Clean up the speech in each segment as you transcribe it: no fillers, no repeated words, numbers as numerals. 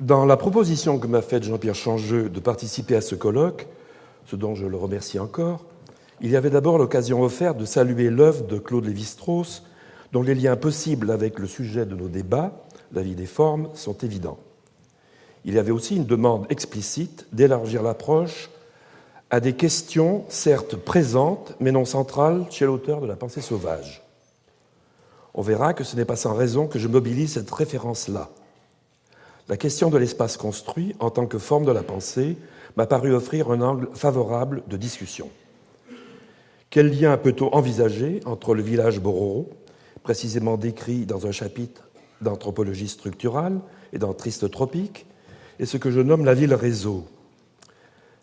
Dans la proposition que m'a faite Jean-Pierre Changeux de participer à ce colloque, ce dont je le remercie encore, il y avait d'abord l'occasion offerte de saluer l'œuvre de Claude Lévi-Strauss, dont les liens possibles avec le sujet de nos débats, la vie des formes, sont évidents. Il y avait aussi une demande explicite d'élargir l'approche à des questions certes présentes, mais non centrales chez l'auteur de La pensée sauvage. On verra que ce n'est pas sans raison que je mobilise cette référence-là. La question de l'espace construit, en tant que forme de la pensée, m'a paru offrir un angle favorable de discussion. Quel lien peut-on envisager entre le village Bororo, précisément décrit dans un chapitre d'anthropologie structurale et dans Triste Tropique, et ce que je nomme la ville-réseau?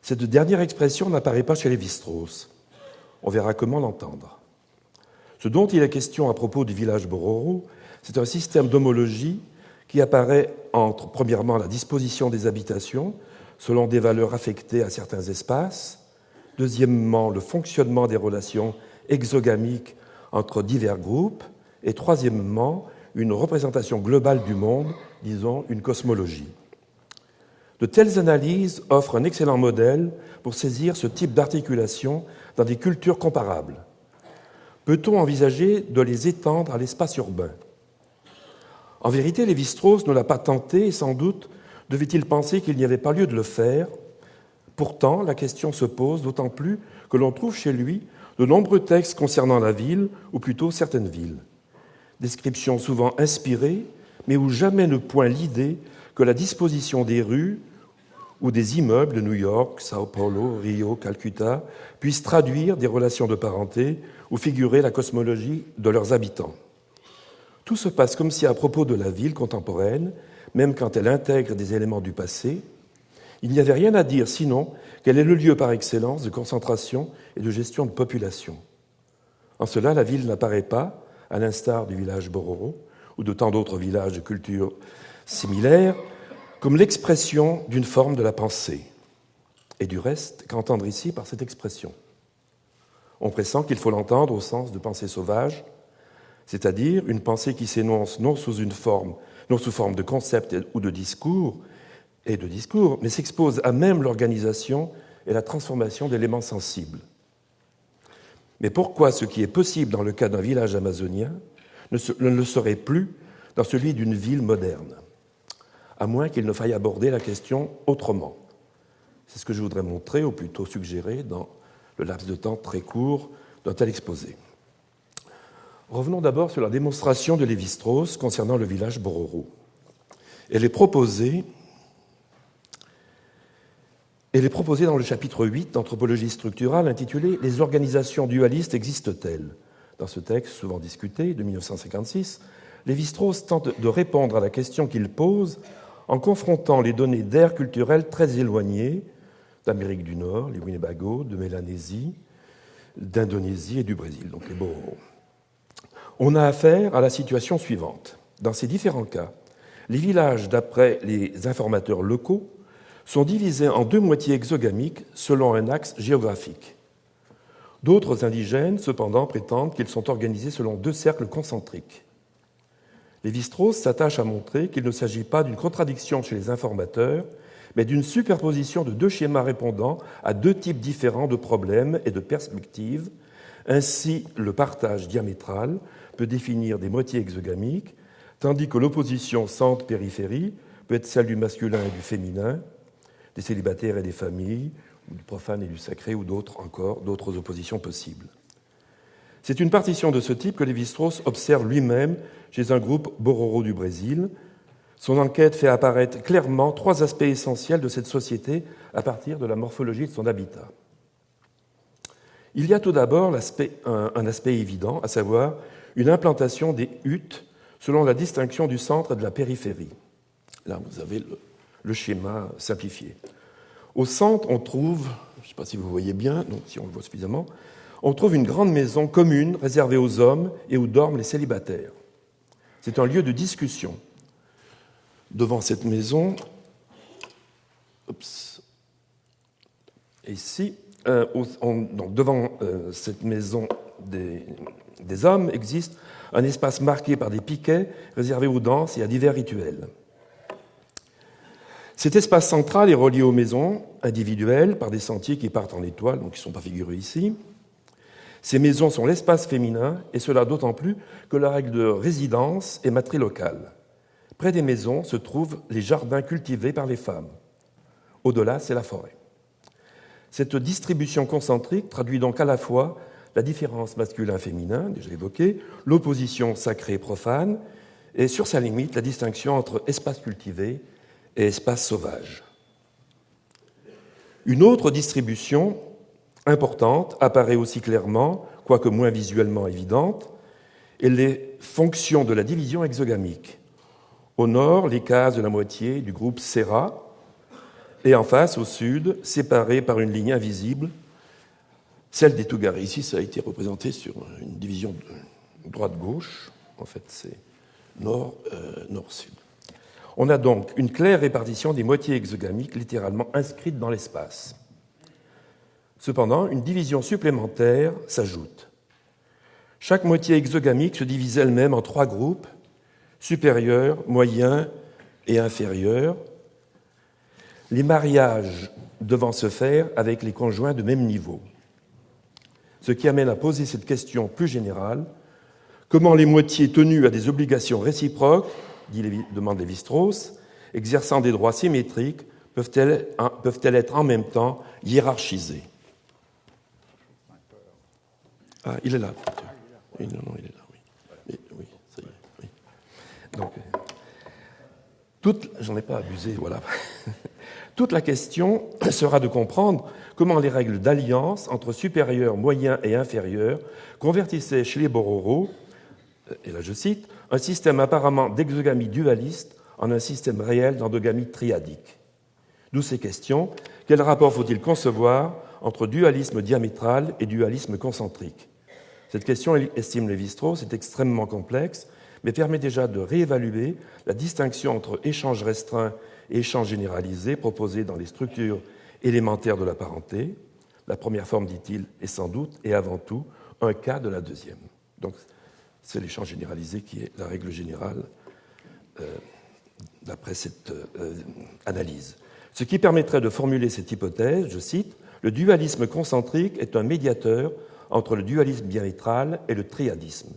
Cette dernière expression n'apparaît pas chez Lévi-Strauss. On verra comment l'entendre. Ce dont il est question à propos du village Bororo, c'est un système d'homologie qui apparaît entre, premièrement, la disposition des habitations selon des valeurs affectées à certains espaces, deuxièmement, le fonctionnement des relations exogamiques entre divers groupes, et troisièmement, une représentation globale du monde, disons une cosmologie. De telles analyses offrent un excellent modèle pour saisir ce type d'articulation dans des cultures comparables. Peut-on envisager de les étendre à l'espace urbain? En vérité, Lévi-Strauss ne l'a pas tenté et sans doute devait-il penser qu'il n'y avait pas lieu de le faire. Pourtant, la question se pose d'autant plus que l'on trouve chez lui de nombreux textes concernant la ville, ou plutôt certaines villes. Descriptions souvent inspirées, mais où jamais ne pointe l'idée que la disposition des rues ou des immeubles de New York, Sao Paulo, Rio, Calcutta puisse traduire des relations de parenté ou figurer la cosmologie de leurs habitants. Tout se passe comme si, à propos de la ville contemporaine, même quand elle intègre des éléments du passé, il n'y avait rien à dire sinon qu'elle est le lieu par excellence de concentration et de gestion de population. En cela, la ville n'apparaît pas, à l'instar du village Bororo ou de tant d'autres villages de culture similaire, comme l'expression d'une forme de la pensée. Et du reste, qu'entendre ici par cette expression? On pressent qu'il faut l'entendre au sens de pensée sauvage, c'est-à-dire une pensée qui s'énonce non sous forme de concept ou de discours, mais s'expose à même l'organisation et la transformation d'éléments sensibles. Mais pourquoi ce qui est possible dans le cas d'un village amazonien ne le serait plus dans celui d'une ville moderne, à moins qu'il ne faille aborder la question autrement? C'est ce que je voudrais montrer, ou plutôt suggérer, dans le laps de temps très court d'un tel exposé. Revenons d'abord sur la démonstration de Lévi-Strauss concernant le village Bororo. Elle est proposée dans le chapitre 8 d'Anthropologie structurale intitulé « Les organisations dualistes existent-elles ?» Dans ce texte, souvent discuté, de 1956, Lévi-Strauss tente de répondre à la question qu'il pose en confrontant les données d'aires culturelles très éloignées d'Amérique du Nord, les Winnebago, de Mélanésie, d'Indonésie et du Brésil, donc les Bororo. On a affaire à la situation suivante. Dans ces différents cas, les villages, d'après les informateurs locaux, sont divisés en deux moitiés exogamiques selon un axe géographique. D'autres indigènes, cependant, prétendent qu'ils sont organisés selon deux cercles concentriques. Lévi-Strauss s'attache à montrer qu'il ne s'agit pas d'une contradiction chez les informateurs, mais d'une superposition de deux schémas répondant à deux types différents de problèmes et de perspectives. Ainsi, le partage diamétral peut définir des moitiés exogamiques, tandis que l'opposition centre-périphérie peut être celle du masculin et du féminin, des célibataires et des familles, ou du profane et du sacré, ou d'autres oppositions possibles. C'est une partition de ce type que Lévi-Strauss observe lui-même chez un groupe Bororo du Brésil. Son enquête fait apparaître clairement trois aspects essentiels de cette société à partir de la morphologie de son habitat. Il y a tout d'abord un aspect évident, à savoir une implantation des huttes selon la distinction du centre et de la périphérie. Là, vous avez le schéma simplifié. Au centre, on trouve, je ne sais pas si vous voyez bien, donc si on le voit suffisamment, on trouve une grande maison commune réservée aux hommes et où dorment les célibataires. C'est un lieu de discussion. Devant cette maison, ici, donc devant cette maison des hommes existe un espace marqué par des piquets réservés aux danses et à divers rituels. Cet espace central est relié aux maisons individuelles par des sentiers qui partent en étoile, donc qui ne sont pas figurés ici. Ces maisons sont l'espace féminin, et cela d'autant plus que la règle de résidence est matrilocale. Près des maisons se trouvent les jardins cultivés par les femmes. Au-delà, c'est la forêt. Cette distribution concentrique traduit donc à la fois la différence masculin-féminin, déjà évoquée, l'opposition sacrée-profane, et sur sa limite, la distinction entre espace cultivé et espace sauvage. Une autre distribution importante apparaît aussi clairement, quoique moins visuellement évidente, et les fonctions de la division exogamique. Au nord, les cases de la moitié du groupe Serra, et en face, au sud, séparées par une ligne invisible, celle des Tougarés. Ici, ça a été représenté sur une division droite-gauche. En fait, c'est nord-sud. On a donc une claire répartition des moitiés exogamiques littéralement inscrites dans l'espace. Cependant, une division supplémentaire s'ajoute. Chaque moitié exogamique se divise elle-même en 3 groupes, supérieurs, moyens et inférieurs, les mariages devant se faire avec les conjoints de même niveau. Ce qui amène à poser cette question plus générale: comment les moitiés tenues à des obligations réciproques, demande Lévi-Strauss, exerçant des droits symétriques, peuvent-elles être en même temps hiérarchisées? Ah, il est là. Oui, non, il est là, oui. Oui, ça y est. Oui. Donc, j'en ai pas abusé, voilà. Toute la question sera de comprendre comment les règles d'alliance entre supérieurs, moyens et inférieurs convertissaient chez les Bororo, et là je cite, un système apparemment d'exogamie dualiste en un système réel d'endogamie triadique. D'où ces questions: quel rapport faut-il concevoir entre dualisme diamétral et dualisme concentrique? Cette question, estime Lévi-Strauss, est extrêmement complexe, mais permet déjà de réévaluer la distinction entre échange restreint et échange généralisé proposés dans les structures élémentaires de la parenté. La première forme, dit-il, est sans doute et avant tout un cas de la deuxième. Donc, c'est l'échange généralisé qui est la règle générale d'après cette analyse. Ce qui permettrait de formuler cette hypothèse, je cite, « Le dualisme concentrique est un médiateur entre le dualisme diamétral et le triadisme. »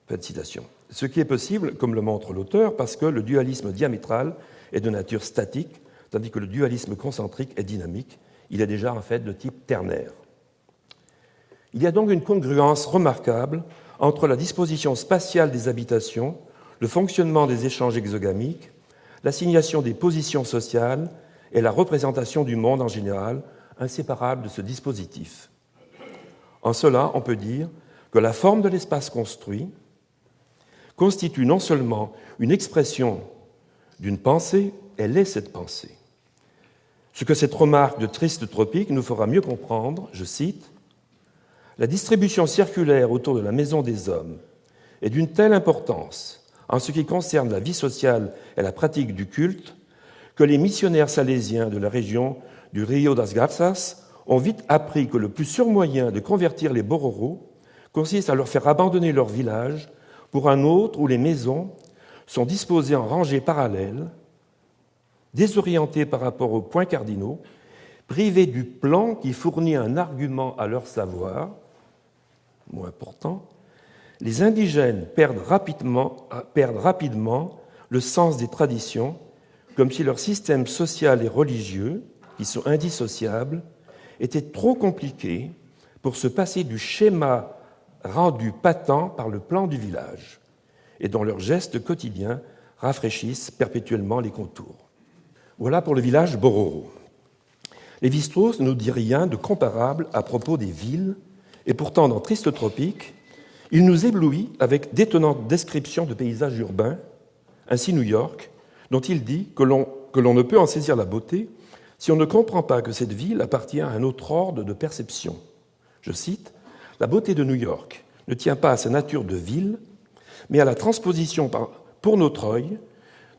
Fin de citation. Ce qui est possible, comme le montre l'auteur, parce que le dualisme diamétral est de nature statique, tandis que le dualisme concentrique est dynamique. Il est déjà en fait de type ternaire. Il y a donc une congruence remarquable entre la disposition spatiale des habitations, le fonctionnement des échanges exogamiques, l'assignation des positions sociales et la représentation du monde en général, inséparables de ce dispositif. En cela, on peut dire que la forme de l'espace construit constitue non seulement une expression d'une pensée, elle est cette pensée. Ce que cette remarque de Triste Tropique nous fera mieux comprendre, je cite, « La distribution circulaire autour de la maison des hommes est d'une telle importance en ce qui concerne la vie sociale et la pratique du culte que les missionnaires salésiens de la région du Rio das Garças ont vite appris que le plus sûr moyen de convertir les Bororo consiste à leur faire abandonner leur village pour un autre où les maisons sont disposées en rangées parallèles, désorientées par rapport aux points cardinaux, privées du plan qui fournit un argument à leur savoir. Mot important, les indigènes perdent rapidement le sens des traditions, comme si leur système social et religieux, qui sont indissociables, était trop compliqué pour se passer du schéma rendu patent par le plan du village, et dont leurs gestes quotidiens rafraîchissent perpétuellement les contours. Voilà pour le village Bororo. Lévi-Strauss ne nous dit rien de comparable à propos des villes, et pourtant, dans Triste Tropique, il nous éblouit avec d'étonnantes descriptions de paysages urbains, ainsi New York, dont il dit que l'on ne peut en saisir la beauté si on ne comprend pas que cette ville appartient à un autre ordre de perception. Je cite, « La beauté de New York ne tient pas à sa nature de ville, mais à la transposition pour notre œil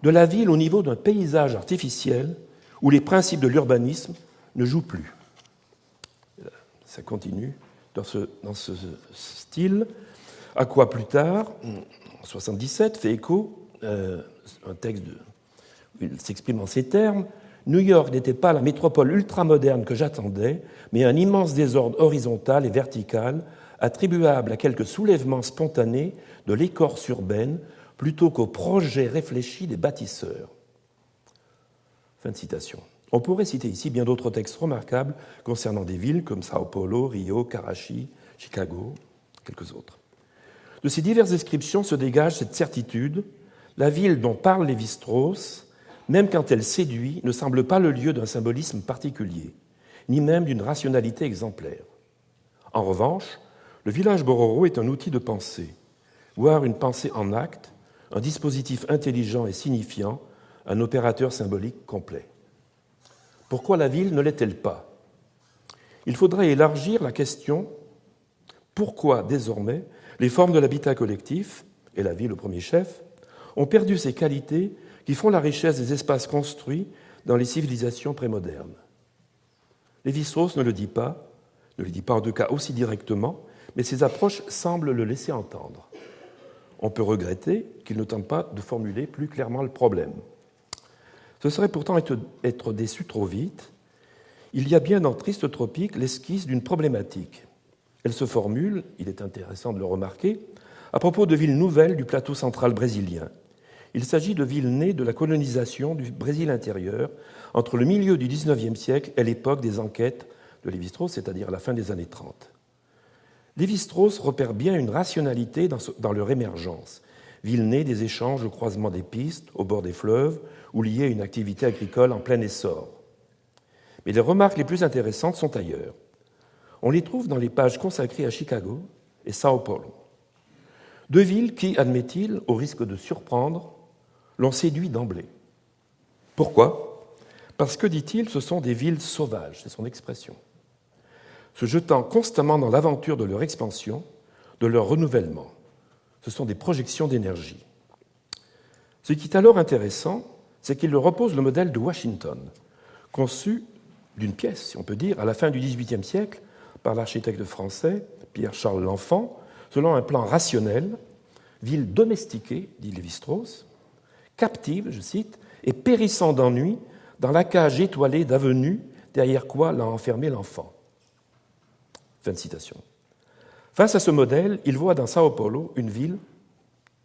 de la ville au niveau d'un paysage artificiel où les principes de l'urbanisme ne jouent plus. » Ça continue dans ce style, à quoi plus tard, en 1977, fait écho un texte il s'exprime en ces termes, New York n'était pas la métropole ultramoderne que j'attendais, mais un immense désordre horizontal et vertical, attribuable à quelques soulèvements spontanés de l'écorce urbaine plutôt qu'aux projets réfléchis des bâtisseurs. Fin de citation. On pourrait citer ici bien d'autres textes remarquables concernant des villes comme Sao Paulo, Rio, Karachi, Chicago, quelques autres. De ces diverses descriptions se dégage cette certitude: la ville dont parle Lévi-Strauss, même quand elle séduit, ne semble pas le lieu d'un symbolisme particulier, ni même d'une rationalité exemplaire. En revanche, le village Bororo est un outil de pensée, voire une pensée en acte, un dispositif intelligent et signifiant, un opérateur symbolique complet. Pourquoi la ville ne l'est-elle pas? Il faudrait élargir la question: pourquoi désormais les formes de l'habitat collectif, et la ville au premier chef, ont perdu ces qualités qui font la richesse des espaces construits dans les civilisations prémodernes? Lévi-Strauss ne le dit pas en tout cas aussi directement, mais ses approches semblent le laisser entendre. On peut regretter qu'il ne tente pas de formuler plus clairement le problème. Ce serait pourtant être déçu trop vite. Il y a bien dans Triste Tropique l'esquisse d'une problématique. Elle se formule, il est intéressant de le remarquer, à propos de villes nouvelles du plateau central brésilien. Il s'agit de villes nées de la colonisation du Brésil intérieur entre le milieu du XIXe siècle et l'époque des enquêtes de Lévi-Strauss, c'est-à-dire la fin des années 30. Lévi-Strauss repère bien une rationalité dans leur émergence, villes nées des échanges au croisement des pistes, au bord des fleuves, ou liées à une activité agricole en plein essor. Mais les remarques les plus intéressantes sont ailleurs. On les trouve dans les pages consacrées à Chicago et Sao Paulo. Deux villes qui, admet-il, au risque de surprendre, l'ont séduit d'emblée. Pourquoi? Parce que, dit-il, ce sont des villes sauvages, c'est son expression, se jetant constamment dans l'aventure de leur expansion, de leur renouvellement. Ce sont des projections d'énergie. Ce qui est alors intéressant, c'est qu'il repose le modèle de Washington, conçu d'une pièce, si on peut dire, à la fin du XVIIIe siècle, par l'architecte français Pierre-Charles L'Enfant, selon un plan rationnel, ville domestiquée, dit Lévi-Strauss, captive, je cite, et périssant d'ennui dans la cage étoilée d'avenues derrière quoi l'a enfermé l'enfant. Fin de citation. Face à ce modèle, il voit dans Sao Paulo une ville,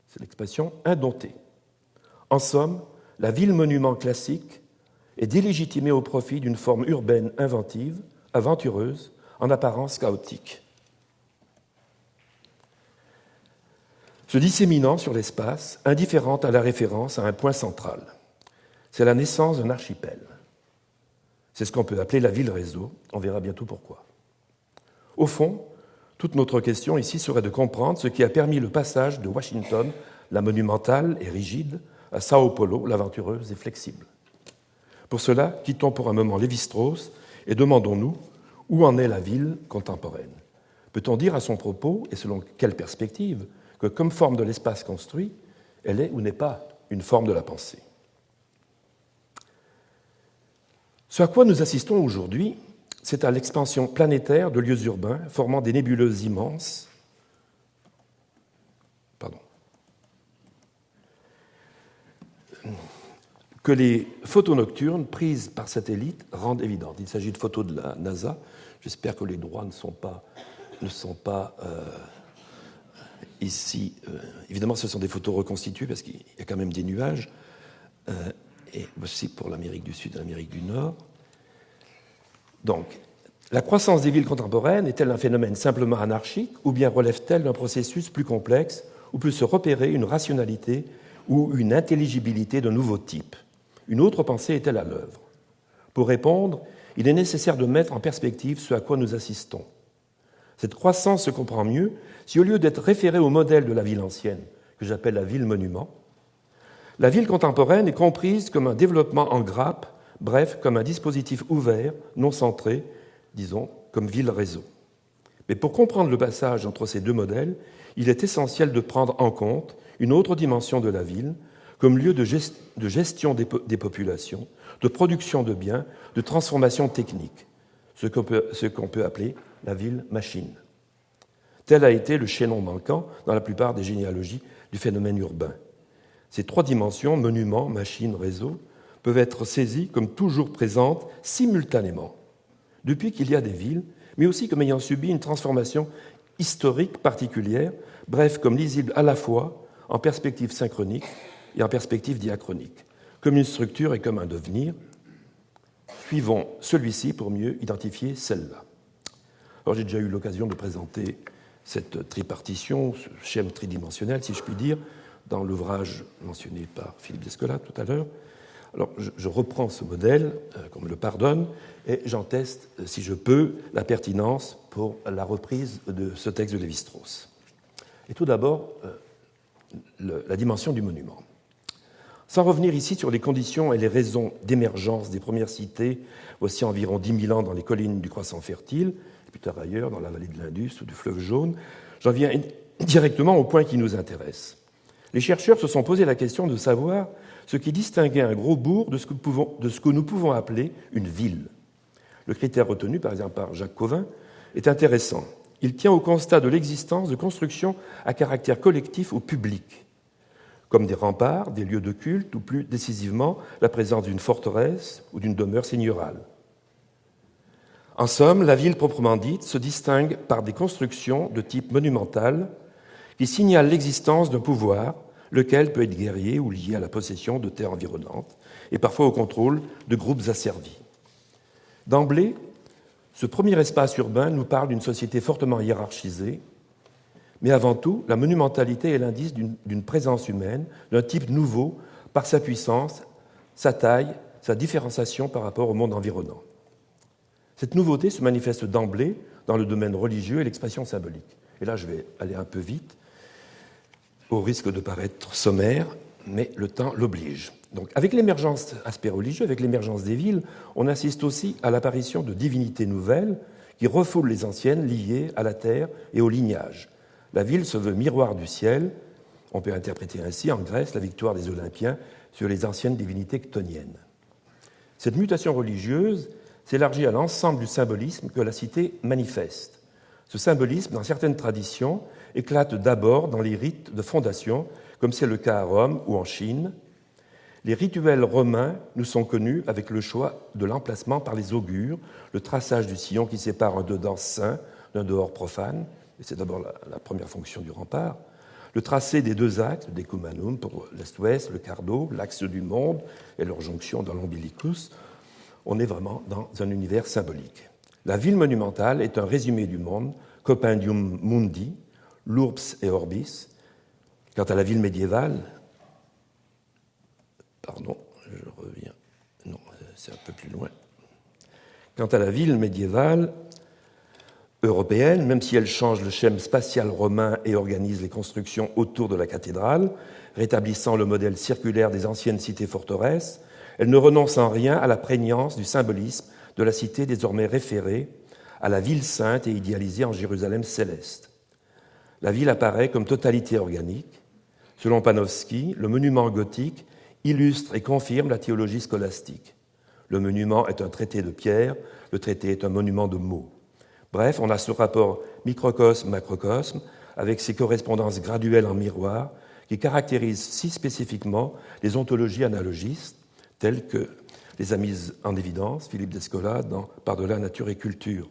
c'est l'expression, indomptée. En somme, la ville-monument classique est délégitimée au profit d'une forme urbaine inventive, aventureuse, en apparence chaotique. Se disséminant sur l'espace, indifférente à la référence à un point central. C'est la naissance d'un archipel. C'est ce qu'on peut appeler la ville-réseau. On verra bientôt pourquoi. Au fond, toute notre question ici serait de comprendre ce qui a permis le passage de Washington, la monumentale et rigide, à Sao Paulo, l'aventureuse et flexible. Pour cela, quittons pour un moment Lévi-Strauss et demandons-nous où en est la ville contemporaine. Peut-on dire à son propos, et selon quelle perspective, que comme forme de l'espace construit, elle est ou n'est pas une forme de la pensée? Ce à quoi nous assistons aujourd'hui, c'est à l'expansion planétaire de lieux urbains formant des nébuleuses immenses que les photos nocturnes prises par satellite rendent évidentes. Il s'agit de photos de la NASA. J'espère que les droits ne sont pas ici. Évidemment, ce sont des photos reconstituées parce qu'il y a quand même des nuages. Et aussi pour l'Amérique du Sud et l'Amérique du Nord. Donc, la croissance des villes contemporaines est-elle un phénomène simplement anarchique ou bien relève-t-elle d'un processus plus complexe où peut se repérer une rationalité ou une intelligibilité d'un nouveau type? Une autre pensée est-elle à l'œuvre? Pour répondre, il est nécessaire de mettre en perspective ce à quoi nous assistons. Cette croissance se comprend mieux si, au lieu d'être référée au modèle de la ville ancienne, que j'appelle la ville-monument, la ville contemporaine est comprise comme un développement en grappe, bref, comme un dispositif ouvert, non centré, disons, comme ville-réseau. Mais pour comprendre le passage entre ces deux modèles, il est essentiel de prendre en compte une autre dimension de la ville, comme lieu de gestion des populations, de production de biens, de transformation technique, ce qu'on peut appeler la ville-machine. Tel a été le chaînon manquant dans la plupart des généalogies du phénomène urbain. Ces trois dimensions, monument, machine, réseau, peuvent être saisies comme toujours présentes simultanément, depuis qu'il y a des villes, mais aussi comme ayant subi une transformation historique particulière, bref, comme lisibles à la fois en perspective synchronique et en perspective diachronique, comme une structure et comme un devenir. Suivons celui-ci pour mieux identifier celle-là. Alors, j'ai déjà eu l'occasion de présenter cette tripartition, ce schème tridimensionnel, si je puis dire, dans l'ouvrage mentionné par Philippe Descola tout à l'heure. Alors, je reprends ce modèle, qu'on me le pardonne, et j'en teste, si je peux, la pertinence pour la reprise de ce texte de Lévi-Strauss. Et tout d'abord, la dimension du monument. Sans revenir ici sur les conditions et les raisons d'émergence des premières cités, voici environ 10 000 ans dans les collines du Croissant fertile, et plus tard ailleurs, dans la vallée de l'Indus ou du fleuve Jaune, j'en viens directement au point qui nous intéresse. Les chercheurs se sont posé la question de savoir ce qui distinguait un gros bourg de ce que nous pouvons appeler une ville. Le critère retenu, par exemple, par Jacques Cauvin, est intéressant. Il tient au constat de l'existence de constructions à caractère collectif ou public, comme des remparts, des lieux de culte, ou plus décisivement, la présence d'une forteresse ou d'une demeure seigneurale. En somme, la ville proprement dite se distingue par des constructions de type monumental qui signalent l'existence d'un pouvoir, lequel peut être guerrier ou lié à la possession de terres environnantes, et parfois au contrôle de groupes asservis. D'emblée, ce premier espace urbain nous parle d'une société fortement hiérarchisée, mais avant tout, la monumentalité est l'indice d'une présence humaine, d'un type nouveau, par sa puissance, sa taille, sa différenciation par rapport au monde environnant. Cette nouveauté se manifeste d'emblée dans le domaine religieux et l'expression symbolique. Et là, je vais aller un peu vite, au risque de paraître sommaire, mais le temps l'oblige. Donc, avec l'émergence, aspect religieux, avec l'émergence des villes, on assiste aussi à l'apparition de divinités nouvelles qui refoulent les anciennes liées à la terre et au lignage. La ville se veut miroir du ciel. On peut interpréter ainsi, en Grèce, la victoire des Olympiens sur les anciennes divinités chthoniennes. Cette mutation religieuse s'élargit à l'ensemble du symbolisme que la cité manifeste. Ce symbolisme, dans certaines traditions, éclate d'abord dans les rites de fondation, comme c'est le cas à Rome ou en Chine. Les rituels romains nous sont connus avec le choix de l'emplacement par les augures, le traçage du sillon qui sépare un dedans saint d'un dehors profane, et c'est d'abord la première fonction du rempart, le tracé des deux axes, le decumanum pour l'est-ouest, le cardo, l'axe du monde et leur jonction dans l'ombilicus. On est vraiment dans un univers symbolique. La ville monumentale est un résumé du monde, compendium mundi, l'urbs et orbis. Quant à la ville médiévale, pardon, je reviens, non, c'est un peu plus loin. Quant à la ville médiévale européenne, même si elle change le schème spatial romain et organise les constructions autour de la cathédrale, rétablissant le modèle circulaire des anciennes cités forteresses, elle ne renonce en rien à la prégnance du symbolisme de la cité désormais référée à la ville sainte et idéalisée en Jérusalem céleste. La ville apparaît comme totalité organique. Selon Panofsky, le monument gothique illustre et confirme la théologie scolastique. Le monument est un traité de pierre, le traité est un monument de mots. Bref, on a ce rapport microcosme-macrocosme avec ses correspondances graduelles en miroir qui caractérisent si spécifiquement les ontologies analogistes, telles que les a mises en évidence Philippe Descola dans Par-delà nature et culture.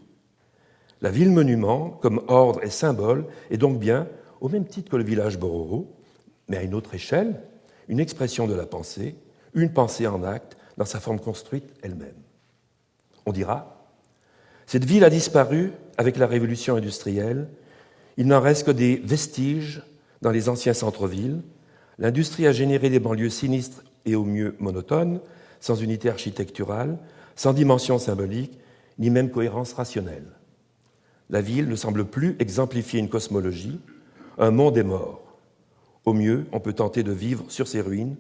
La ville-monument, comme ordre et symbole, est donc bien, au même titre que le village Bororo, mais à une autre échelle, une expression de la pensée, une pensée en acte dans sa forme construite elle-même. On dira, cette ville a disparu avec la révolution industrielle, il n'en reste que des vestiges dans les anciens centres-villes, l'industrie a généré des banlieues sinistres et au mieux monotones, sans unité architecturale, sans dimension symbolique, ni même cohérence rationnelle. La ville ne semble plus exemplifier une cosmologie, un monde est mort. Au mieux, on peut tenter de vivre sur ces ruines,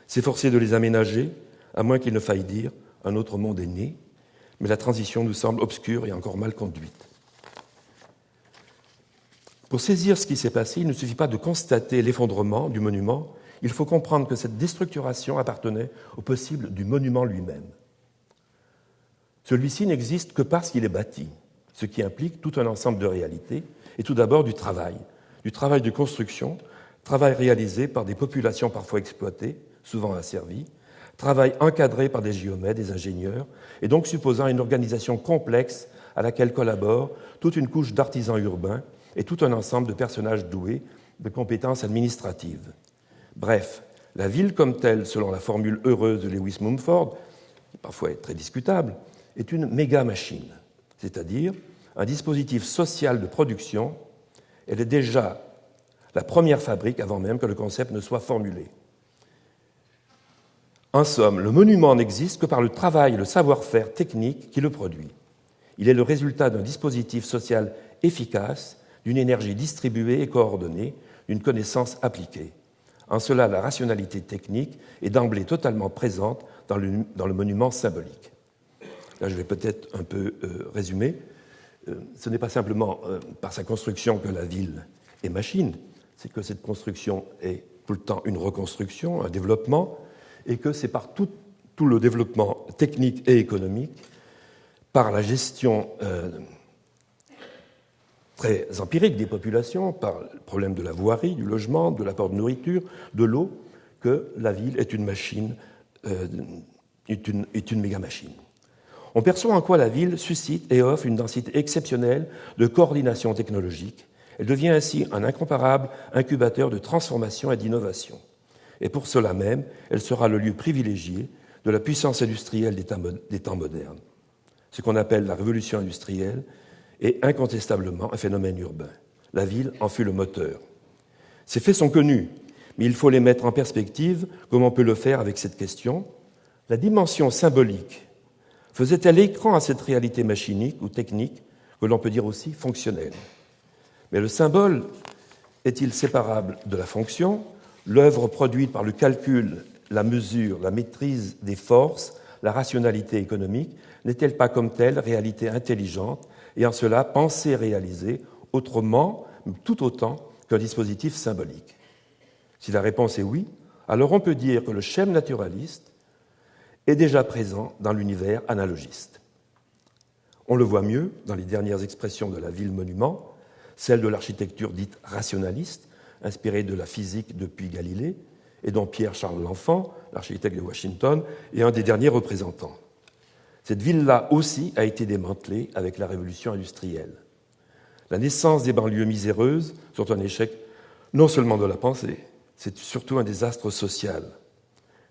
s'efforcer de les aménager, à moins qu'il ne faille dire un autre monde est né, mais la transition nous semble obscure et encore mal conduite. Pour saisir ce qui s'est passé, il ne suffit pas de constater l'effondrement du monument, il faut comprendre que cette déstructuration appartenait au possible du monument lui-même. Celui-ci n'existe que parce qu'il est bâti, ce qui implique tout un ensemble de réalités, et tout d'abord du travail de construction, travail réalisé par des populations parfois exploitées, souvent asservies, travail encadré par des géomètres, des ingénieurs, et donc supposant une organisation complexe à laquelle collaborent toute une couche d'artisans urbains et tout un ensemble de personnages doués de compétences administratives. Bref, la ville comme telle, selon la formule heureuse de Lewis Mumford, qui parfois est très discutable, est une méga-machine, c'est-à-dire un dispositif social de production. Elle est déjà la première fabrique avant même que le concept ne soit formulé. En somme, le monument n'existe que par le travail et le savoir-faire technique qui le produit. Il est le résultat d'un dispositif social efficace, d'une énergie distribuée et coordonnée, d'une connaissance appliquée. En cela, la rationalité technique est d'emblée totalement présente dans le monument symbolique. Là, je vais peut-être un peu résumer. Ce n'est pas simplement par sa construction que la ville est machine, c'est que cette construction est tout le temps une reconstruction, un développement, et que c'est par tout le développement technique et économique, par la gestion très empirique des populations, par le problème de la voirie, du logement, de l'apport de nourriture, de l'eau, que la ville est une machine, est une méga-machine. On perçoit en quoi la ville suscite et offre une densité exceptionnelle de coordination technologique. Elle devient ainsi un incomparable incubateur de transformation et d'innovation. Et pour cela même, elle sera le lieu privilégié de la puissance industrielle des temps modernes. Ce qu'on appelle la révolution industrielle est incontestablement un phénomène urbain. La ville en fut le moteur. Ces faits sont connus, mais il faut les mettre en perspective, comme on peut le faire avec cette question. La dimension symbolique faisait-elle écran à cette réalité machinique ou technique, que l'on peut dire aussi fonctionnelle? Mais le symbole est-il séparable de la fonction? L'œuvre produite par le calcul, la mesure, la maîtrise des forces, la rationalité économique, n'est-elle pas comme telle réalité intelligente et en cela pensée et réalisée autrement, tout autant qu'un dispositif symbolique? Si la réponse est oui, alors on peut dire que le schème naturaliste est déjà présent dans l'univers analogiste. On le voit mieux dans les dernières expressions de la ville-monument, celle de l'architecture dite rationaliste, inspirée de la physique depuis Galilée, et dont Pierre-Charles L'Enfant, l'architecte de Washington, est un des derniers représentants. Cette ville-là aussi a été démantelée avec la révolution industrielle. La naissance des banlieues miséreuses sont un échec non seulement de la pensée, c'est surtout un désastre social.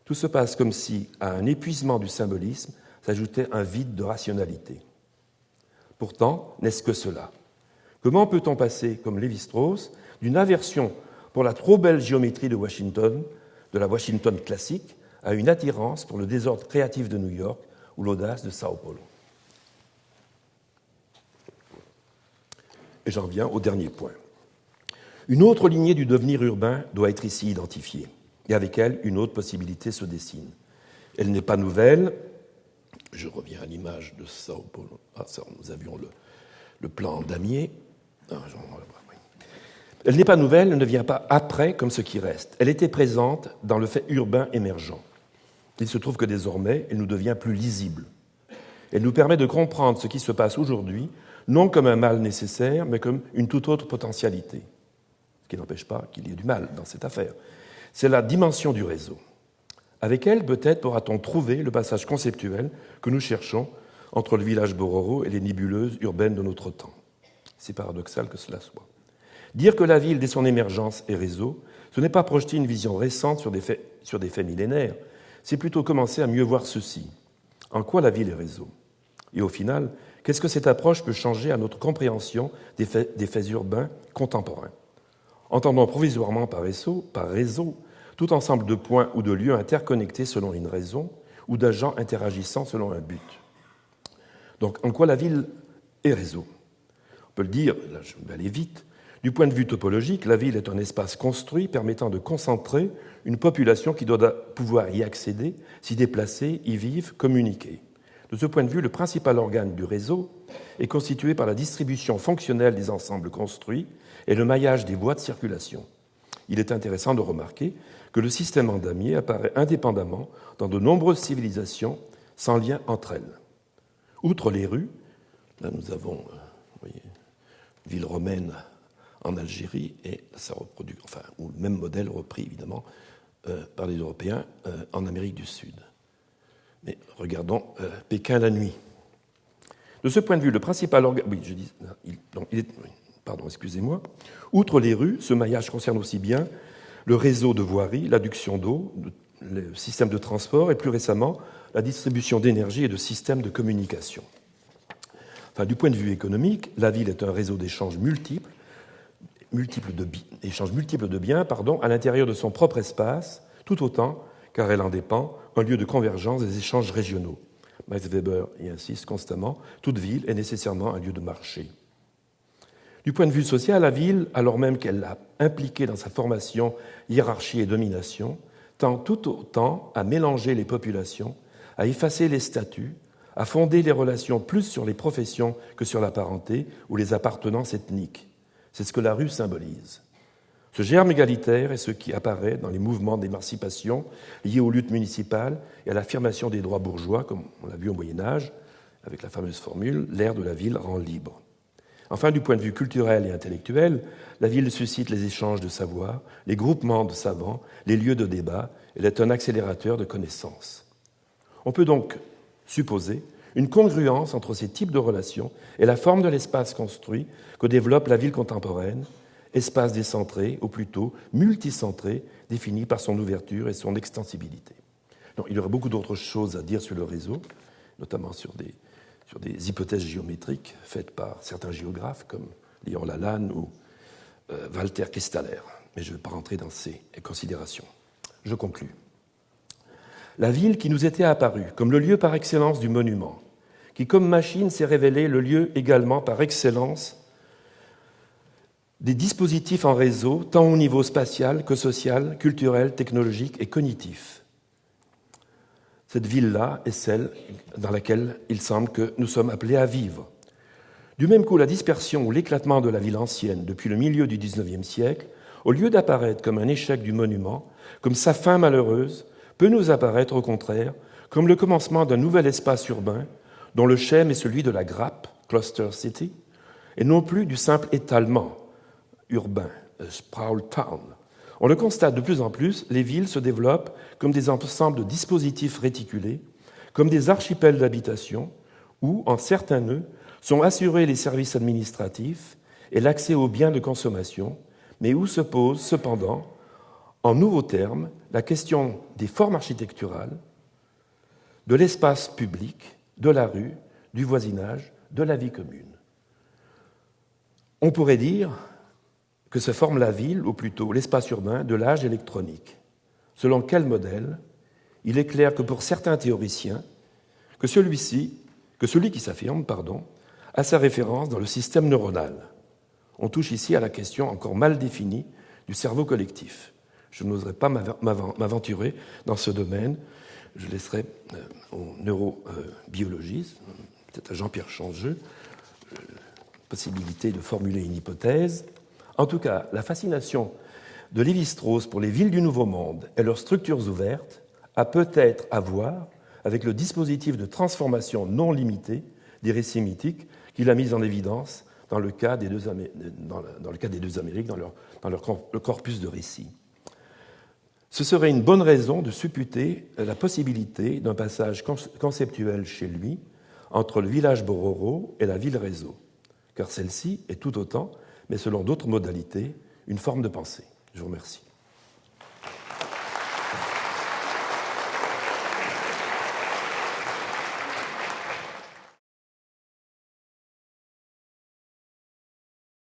Tout se passe comme si, à un épuisement du symbolisme, s'ajoutait un vide de rationalité. Pourtant, n'est-ce que cela? Comment peut-on passer, comme Lévi-Strauss, d'une aversion pour la trop belle géométrie de Washington, de la Washington classique, à une attirance pour le désordre créatif de New York ou l'audace de Sao Paulo? Et j'en viens au dernier point. Une autre lignée du devenir urbain doit être ici identifiée, et avec elle, une autre possibilité se dessine. Elle n'est pas nouvelle. Je reviens à l'image de Sao Paulo. Ah, ça, nous avions le plan damier. Elle n'est pas nouvelle, elle ne vient pas après comme ce qui reste. Elle était présente dans le fait urbain émergent. Il se trouve que désormais, elle nous devient plus lisible. Elle nous permet de comprendre ce qui se passe aujourd'hui, non comme un mal nécessaire, mais comme une toute autre potentialité. Ce qui n'empêche pas qu'il y ait du mal dans cette affaire. C'est la dimension du réseau. Avec elle, peut-être pourra-t-on trouver le passage conceptuel que nous cherchons entre le village Bororo et les nébuleuses urbaines de notre temps. C'est paradoxal que cela soit. Dire que la ville, dès son émergence, est réseau, ce n'est pas projeter une vision récente sur des faits millénaires, c'est plutôt commencer à mieux voir ceci. En quoi la ville est réseau? Et au final, qu'est-ce que cette approche peut changer à notre compréhension des faits urbains contemporains? Entendons provisoirement par réseau, tout ensemble de points ou de lieux interconnectés selon une raison ou d'agents interagissant selon un but. Donc, en quoi la ville est réseau? On peut le dire, là je vais aller vite, du point de vue topologique, la ville est un espace construit permettant de concentrer une population qui doit pouvoir y accéder, s'y déplacer, y vivre, communiquer. De ce point de vue, le principal organe du réseau est constitué par la distribution fonctionnelle des ensembles construits et le maillage des voies de circulation. Il est intéressant de remarquer que le système en damier apparaît indépendamment dans de nombreuses civilisations sans lien entre elles. Outre les rues, là nous avons, vous voyez, ville romaine en Algérie, et ça reproduit, enfin, ou le même modèle repris évidemment par les Européens en Amérique du Sud. Mais regardons Pékin la nuit. De ce point de vue, le principal organe... Oui, je dis... Pardon, excusez-moi. Outre les rues, ce maillage concerne aussi bien le réseau de voirie, l'adduction d'eau, le système de transport et plus récemment la distribution d'énergie et de systèmes de communication. Enfin, du point de vue économique, la ville est un réseau d'échanges multiples de biens à l'intérieur de son propre espace, tout autant, car elle en dépend, un lieu de convergence des échanges régionaux. Max Weber y insiste constamment, toute ville est nécessairement un lieu de marché. Du point de vue social, la ville, alors même qu'elle l'a impliquée dans sa formation, hiérarchie et domination, tend tout autant à mélanger les populations, à effacer les statuts, à fonder les relations plus sur les professions que sur la parenté ou les appartenances ethniques. C'est ce que la rue symbolise. Ce germe égalitaire est ce qui apparaît dans les mouvements d'émancipation liés aux luttes municipales et à l'affirmation des droits bourgeois, comme on l'a vu au Moyen-Âge, avec la fameuse formule « l'air de la ville rend libre ». Enfin, du point de vue culturel et intellectuel, la ville suscite les échanges de savoir, les groupements de savants, les lieux de débat. Elle est un accélérateur de connaissances. On peut donc supposer une congruence entre ces types de relations et la forme de l'espace construit que développe la ville contemporaine, espace décentré, ou plutôt multicentré, défini par son ouverture et son extensibilité. Donc, il y aurait beaucoup d'autres choses à dire sur le réseau, notamment sur des hypothèses géométriques faites par certains géographes comme Léon Lalanne ou Walter Christaller. Mais je ne vais pas rentrer dans ces considérations. Je conclus. La ville qui nous était apparue comme le lieu par excellence du monument, qui comme machine s'est révélé le lieu également par excellence des dispositifs en réseau, tant au niveau spatial que social, culturel, technologique et cognitif. Cette ville-là est celle dans laquelle il semble que nous sommes appelés à vivre. Du même coup, la dispersion ou l'éclatement de la ville ancienne depuis le milieu du XIXe siècle, au lieu d'apparaître comme un échec du monument, comme sa fin malheureuse, peut nous apparaître au contraire comme le commencement d'un nouvel espace urbain dont le schème est celui de la grappe, cluster city, et non plus du simple étalement urbain, sprawl town. On le constate de plus en plus, les villes se développent comme des ensembles de dispositifs réticulés, comme des archipels d'habitation, où, en certains nœuds, sont assurés les services administratifs et l'accès aux biens de consommation, mais où se pose cependant, en nouveaux termes, la question des formes architecturales, de l'espace public, de la rue, du voisinage, de la vie commune. On pourrait dire que se forme la ville, ou plutôt l'espace urbain, de l'âge électronique. Selon quel modèle? Il est clair que pour certains théoriciens, que celui qui s'affirme, a sa référence dans le système neuronal. On touche ici à la question encore mal définie du cerveau collectif. Je n'oserais pas m'aventurer dans ce domaine. Je laisserai aux neurobiologistes, peut-être à Jean-Pierre Changeux, la possibilité de formuler une hypothèse. En tout cas, la fascination de Lévi-Strauss pour les villes du Nouveau Monde et leurs structures ouvertes a peut-être à voir avec le dispositif de transformation non limitée des récits mythiques qu'il a mis en évidence dans le cas des deux Amériques, dans leur corpus de récits. Ce serait une bonne raison de supputer la possibilité d'un passage conceptuel chez lui entre le village Bororo et la ville réseau, car celle-ci est tout autant, mais selon d'autres modalités, une forme de pensée. Je vous remercie.